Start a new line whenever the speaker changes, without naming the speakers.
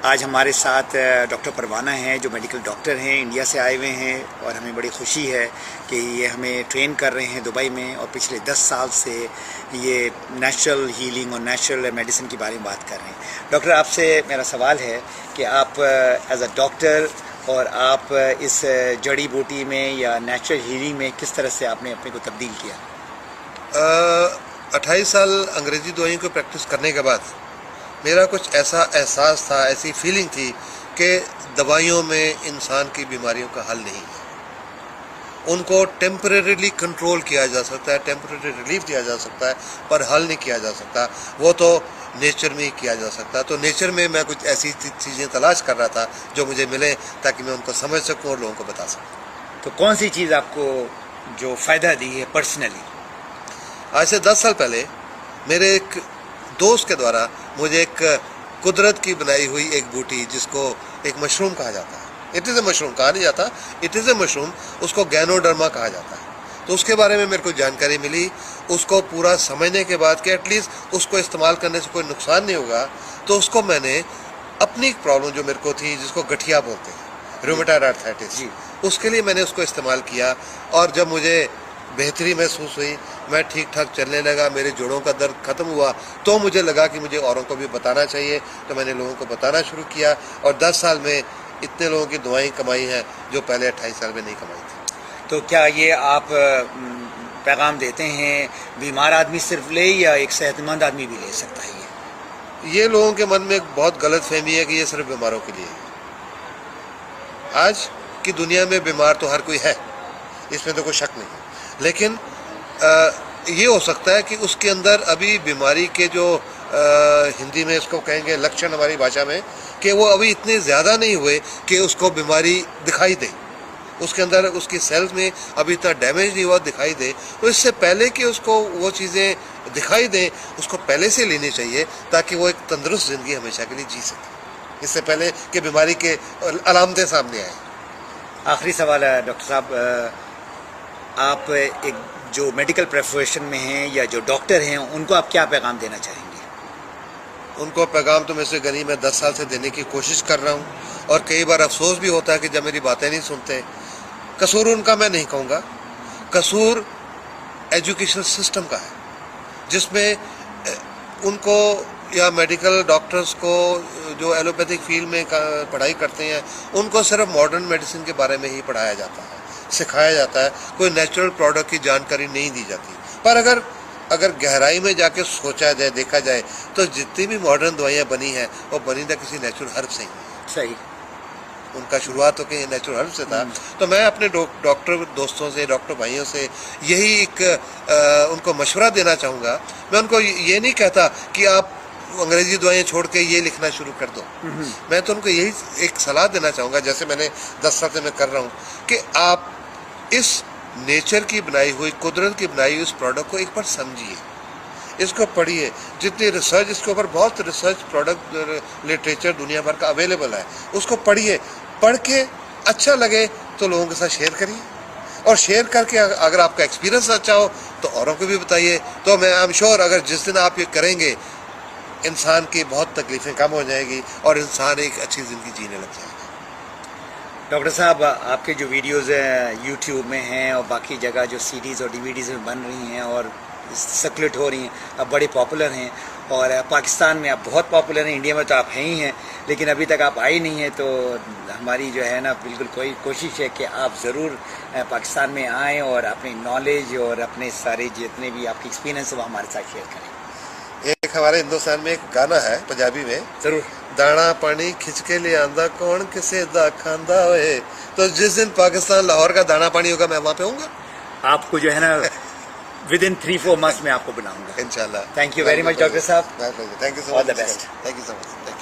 आज हमारे साथ डॉक्टर परवाना हैं जो मेडिकल डॉक्टर हैं, इंडिया से आए हुए हैं और हमें बड़ी खुशी है कि ये हमें ट्रेन कर रहे हैं दुबई में और पिछले 10 साल से ये नेचुरल हीलिंग और नेचुरल मेडिसिन के बारे में बात कर रहे हैं। डॉक्टर, आपसे मेरा सवाल है कि आप एज अ डॉक्टर और आप इस जड़ी बूटी में या नेचुरल हीलिंग में किस तरह से आपने अपने को तब्दील किया?
28 साल अंग्रेज़ी दवाइयों को प्रैक्टिस करने के बाद मेरा कुछ ऐसा एहसास था, ऐसी फीलिंग थी कि दवाइयों में इंसान की बीमारियों का हल नहीं है। उनको टेम्परेरीली कंट्रोल किया जा सकता है, टेम्परेरी रिलीफ दिया जा सकता है, पर हल नहीं किया जा सकता। वो तो नेचर में ही किया जा सकता है। तो नेचर में मैं कुछ ऐसी चीज़ें तलाश कर रहा था जो मुझे मिले, ताकि मैं उनको समझ सकूं और लोगों को बता सकूं।
तो कौन सी चीज़ आपको जो फ़ायदा दी है पर्सनली?
आज से 10 साल पहले मेरे एक दोस्त के द्वारा मुझे एक कुदरत की बनाई हुई एक बूटी, जिसको एक मशरूम कहा जाता है, इट इज़ ए मशरूम कहा नहीं जाता, इट इज़ ए मशरूम, उसको गैनोडर्मा कहा जाता है। तो उसके बारे में मेरे को जानकारी मिली। उसको पूरा समझने के बाद कि एटलीस्ट उसको इस्तेमाल करने से कोई नुकसान नहीं होगा, तो उसको मैंने अपनी प्रॉब्लम जो मेरे को थी, जिसको गठिया बोलते हैं, रूमेटॉइड आर्थराइटिस, उसके लिए मैंने उसको इस्तेमाल किया। और जब मुझे बेहतरी महसूस हुई, मैं ठीक ठाक चलने लगा, मेरे जोड़ों का दर्द ख़त्म हुआ, तो मुझे लगा कि मुझे औरों को भी बताना चाहिए। तो मैंने लोगों को बताना शुरू किया और 10 साल में इतने लोगों की दवाएं कमाई हैं जो पहले 28 साल में नहीं कमाई थी।
तो क्या ये आप पैगाम देते हैं बीमार आदमी सिर्फ ले या एक सेहतमंद आदमी भी ले सकता है?
ये लोगों के मन में एक बहुत गलत फहमी है कि ये सिर्फ बीमारों के लिए है। आज की दुनिया में बीमार तो हर कोई है, इसमें तो कोई शक नहीं है, लेकिन ये हो सकता है कि उसके अंदर अभी बीमारी के जो हिंदी में इसको कहेंगे लक्षण हमारी भाषा में, कि वो अभी इतने ज़्यादा नहीं हुए कि उसको बीमारी दिखाई दे, उसके अंदर उसकी सेल्स में अभी इतना डैमेज नहीं हुआ दिखाई दे। तो इससे पहले कि उसको वो चीज़ें दिखाई दें, उसको पहले से लेनी चाहिए, ताकि वो एक तंदुरुस्त ज़िंदगी हमेशा के लिए जी सके, इससे पहले कि बीमारी के अलामतें सामने आए।
आखिरी सवाल है डॉक्टर साहब, आप एक जो मेडिकल प्रोफेशन में हैं या जो डॉक्टर हैं, उनको आप क्या पैगाम देना चाहेंगे?
उनको पैगाम तो मुझसे गनी मैं 10 साल से देने की कोशिश कर रहा हूँ, और कई बार अफसोस भी होता है कि जब मेरी बातें नहीं सुनते। कसूर उनका मैं नहीं कहूँगा, कसूर एजुकेशन सिस्टम का है, जिसमें उनको या मेडिकल डॉक्टर्स को जो एलोपैथिक फील्ड में पढ़ाई करते हैं, उनको सिर्फ मॉडर्न मेडिसिन के बारे में ही पढ़ाया जाता है, सिखाया जाता है, कोई नेचुरल प्रोडक्ट की जानकारी नहीं दी जाती। पर अगर गहराई में जाके सोचा जाए, देखा जाए, तो जितनी भी मॉडर्न दवाइयाँ बनी हैं वो बनी ना किसी नेचुरल हर्ब से ही।
सही,
उनका शुरुआत तो कहीं नेचुरल हर्ब से था। तो मैं अपने डॉक्टर दोस्तों से, डॉक्टर भाइयों से यही एक उनको मशवरा देना चाहूँगा। मैं उनको ये नहीं कहता कि आप अंग्रेजी दवाइयाँ छोड़ के ये लिखना शुरू कर दो। मैं तो उनको यही एक सलाह देना चाहूँगा, जैसे मैंने 10 साल से मैं कर रहा हूँ, कि आप इस नेचर की बनाई हुई, कुदरत की बनाई हुई इस प्रोडक्ट को एक बार समझिए, इसको पढ़िए। जितनी रिसर्च इसके ऊपर, बहुत रिसर्च प्रोडक्ट लिटरेचर दुनिया भर का अवेलेबल है, उसको पढ़िए। पढ़ के अच्छा लगे तो लोगों के साथ शेयर करिए, और शेयर करके अगर आपका एक्सपीरियंस अच्छा हो तो औरों को भी बताइए। तो मैं आई एम श्योर अगर जिस दिन आप ये करेंगे, इंसान की बहुत तकलीफ़ें कम हो जाएगी और इंसान एक अच्छी ज़िंदगी जीने लग जाएगा।
डॉक्टर साहब, आपके जो वीडियोज़ यूट्यूब में हैं और बाकी जगह जो सीडीज़ और डीवीडीज़ में बन रही हैं और सर्कुलेट हो रही हैं, अब बड़े पॉपुलर हैं, और पाकिस्तान में आप बहुत पॉपुलर हैं, इंडिया में तो आप हैं ही हैं, लेकिन अभी तक आप आए नहीं हैं। तो हमारी जो है ना बिल्कुल कोई कोशिश है कि आप ज़रूर पाकिस्तान में आएँ और अपनी नॉलेज और अपने सारे जितने भी आपके एक्सपीरियंस है वो हमारे साथ शेयर करें।
एक हमारे हिंदुस्तान में एक गाना है पंजाबी में,
ज़रूर।
दाना पानी खिंच के ले आंदा कौन किसे दा खांदा होए। तो जिस दिन पाकिस्तान लाहौर का दाना पानी होगा, मैं वहाँ पे होऊंगा।
आपको जो है ना विदिन 3-4 मंथ्स में आपको बनाऊंगा
इंशाल्लाह।
Thank you very much doctor साहब।
Thank you so much.
All the best.
Thank you so much.